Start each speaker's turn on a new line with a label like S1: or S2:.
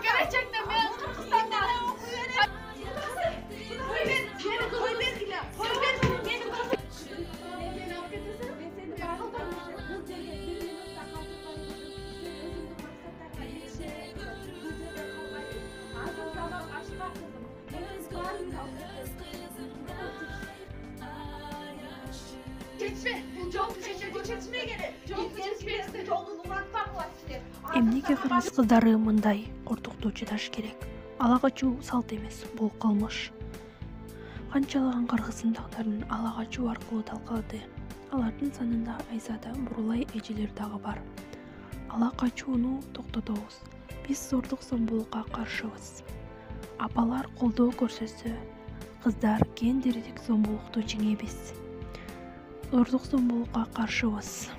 S1: Gerçekten ben Türkistan'da
S2: Эмнеге кыргыз кыздары мындай кортукту чыдаш керек? Ала качуу салт эмес, бул кылмыш. Канчалаган кыргызстандыктардын ала качуу аркылуу талкалады. Алардын санында Айзада Бурулай эжелер дагы бар. Ала качууну токтотобуз. Биз зордук зомбулукка каршыбыз. Апалар колдоо көрсөтсө, кыздар гендердик зомбулукту жеңебиз. Зордук зомбулукка каршыбыз.